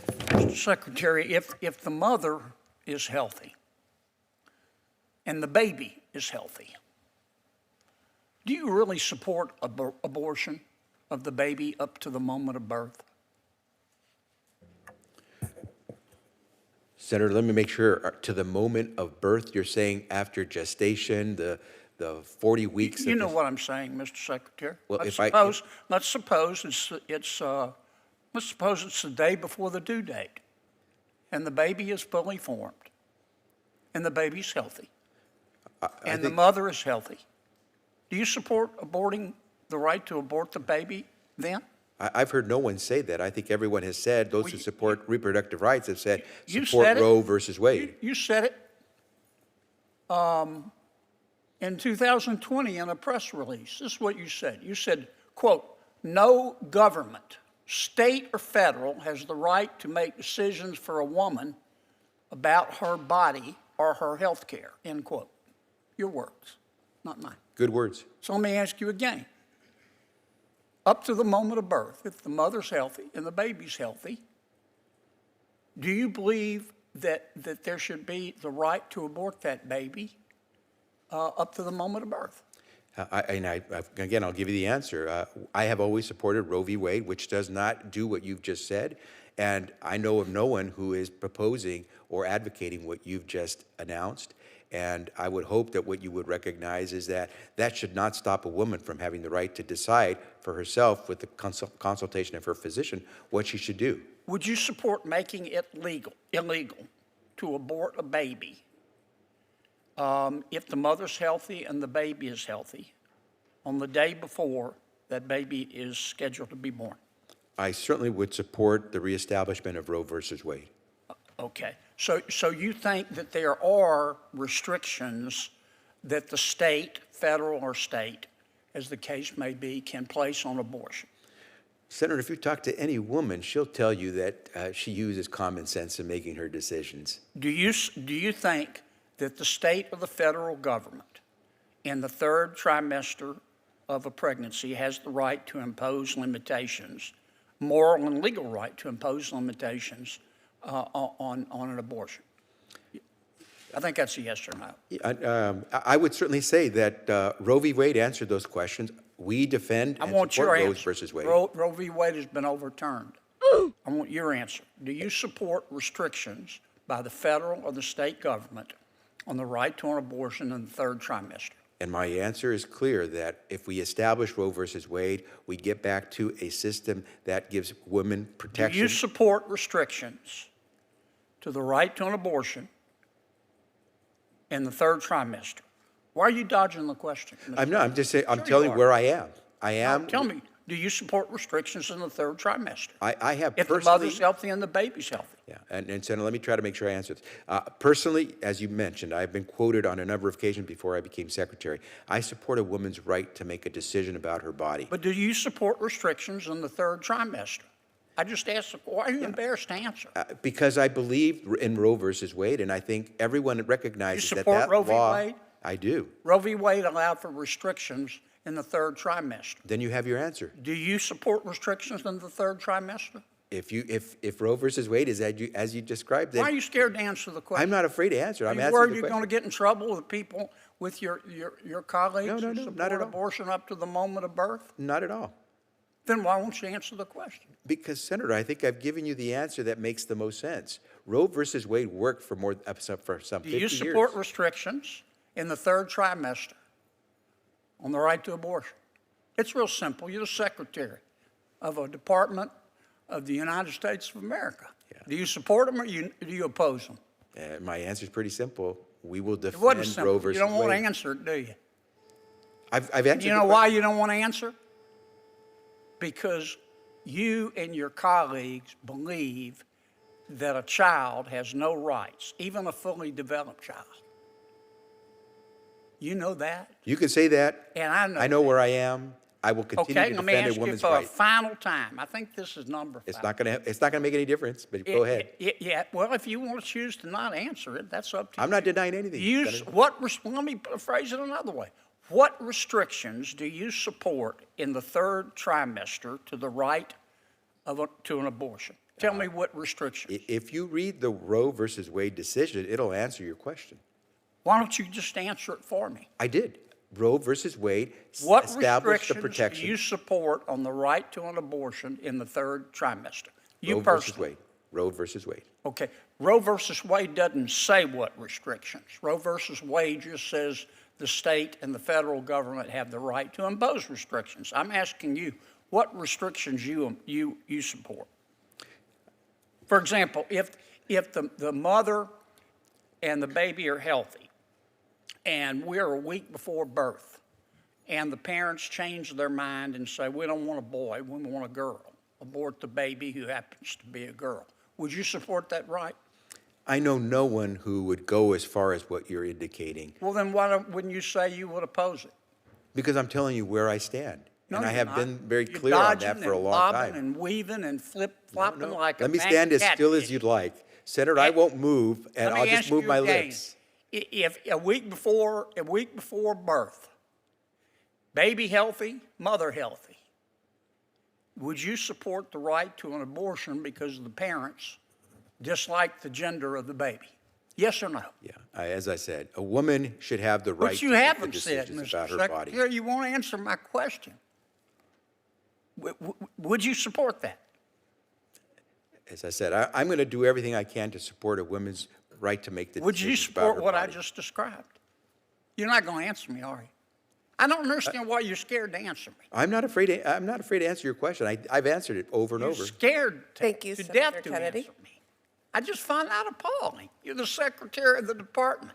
Mr. Secretary, if the mother is healthy and the baby is healthy, do you really support abortion of the baby up to the moment of birth? Senator, let me make sure, to the moment of birth, you're saying after gestation, the 40 weeks? You know what I'm saying, Mr. Secretary. Well, Let's suppose it's the day before the due date, and the baby is fully formed, and the baby's healthy, and the mother is healthy. Do you support aborting the right to abort the baby then? I've heard no one say that. I think everyone has said, those who support reproductive rights have said, You support said it. Roe versus Wade. You said it in 2020 in a press release. This is what you said. You said, quote, "No government, state or federal, has the right to make decisions for a woman about her body or her health care," end quote. Your words, not mine. Good words. So let me ask you again. Up to the moment of birth, if the mother's healthy and the baby's healthy, do you believe that there should be the right to abort that baby up to the moment of birth? Again, I'll give you the answer. I have always supported Roe v. Wade, which does not do what you've just said. And I know of no one who is proposing or advocating what you've just announced. And I would hope that what you would recognize is that that should not stop a woman from having the right to decide for herself, with the consultation of her physician, what she should do. Would you support making it illegal to abort a baby if the mother's healthy and the baby is healthy on the day before that baby is scheduled to be born? I certainly would support the reestablishment of Roe versus Wade. Okay. So you think that there are restrictions that the state, federal or state, as the case may be, can place on abortion? Senator, if you talk to any woman, she'll tell you that she uses common sense in making her decisions. Do you think that the state or the federal government in the third trimester of a pregnancy has the right to impose limitations, moral and legal right to impose limitations on an abortion? I think that's a yes or no. I would certainly say that Roe v. Wade answered those questions. We defend and support Roe versus Wade. Roe v. Wade has been overturned. I want your answer. Do you support restrictions by the federal or the state government on the right to an abortion in the third trimester? And my answer is clear, that if we establish Roe versus Wade, we get back to a system that gives women protection. Do you support restrictions to the right to an abortion in the third trimester? Why are you dodging the question, Mr. I'm not. I'm just saying. I'm telling you where I am. I am. Now, tell me, do you support restrictions in the third trimester? I have if personally. the mother's healthy and the baby's healthy. Yeah, and Senator, let me try to make sure I answer this. Personally, as you mentioned, I've been quoted on a number of occasions before I became secretary. I support a woman's right to make a decision about her body. But do you support restrictions in the third trimester? I just asked, why are you embarrassed to answer? Because I believe in Roe versus Wade, and I think everyone recognizes that support Roe v. law. Wade? I do. Roe v. Wade allowed for restrictions in the third trimester. Then you have your answer. Do you support restrictions in the third trimester? If Roe versus Wade is as you described it. Why are you scared to answer the question? I'm not afraid to answer. I'm asking. Are you worried you're going to get in trouble with people, with your colleagues No, who support not at all. abortion up to the moment of birth? Not at all. Then why won't you answer the question? Because, Senator, I think I've given you the answer that makes the most sense. Roe versus Wade worked for some 50 years. Do you support restrictions in the third trimester on the right to abortion? It's real simple. You're the secretary of a department of the United States of America. Yeah. Do you support them or do you oppose them? My answer is pretty simple. We will defend Roe versus Wade. You don't want to answer it, do you? I've answered. You know why you don't want to answer? Because you and your colleagues believe that a child has no rights, even a fully developed child. You know that? You can say that. And I know. I know where I am. I will continue to defend a woman's right. Okay, let me ask you for a final time. I think this is number 5. It's not gonna make any difference, but go ahead. Yeah, well, if you want to choose to not answer it, that's up to you. I'm not denying anything. Let me phrase it another way. What restrictions do you support in the third trimester to the right to an abortion? Tell me what restrictions. If you read the Roe versus Wade decision, it'll answer your question. Why don't you just answer it for me? I did. Roe versus Wade What established the restrictions protection. do you support on the right to an abortion in the third trimester? You Roe versus personally. Wade. Roe versus Wade. Okay. Roe versus Wade doesn't say what restrictions. Roe versus Wade just says the state and the federal government have the right to impose restrictions. I'm asking you, what restrictions you support? For example, if the mother and the baby are healthy, and we're a week before birth, and the parents change their mind and say, we don't want a boy, we want a girl, abort the baby who happens to be a girl, would you support that right? I know no one who would go as far as what you're indicating, Well, then wouldn't you say you would oppose it? because I'm telling you where I stand. No, And I you're have not. been very You're clear on that dodging for a and long bobbing time. and weaving and flip-flopping like a Let me mad stand as still as catfish. you'd like. Senator, I won't move, and Let me I'll just ask move you my again. lips. If a week before birth, baby healthy, mother healthy, would you support the right to an abortion because the parents dislike the gender of the baby? Yes or no? Yeah, as I said, a woman should have the right But to you make the haven't said, decisions Mr. about her body. Secretary, you won't answer my question. Would you support that? As I said, I'm going to do everything I can to support a woman's right to make the Would you decisions about support her what I body. just described? You're not going to answer me, are you? I don't understand why you're scared to answer me. I'm not afraid to answer your question. I've answered it over and You're over. scared Thank you, to Senator death to Kennedy. answer me. I just find that appalling. You're the secretary of the department.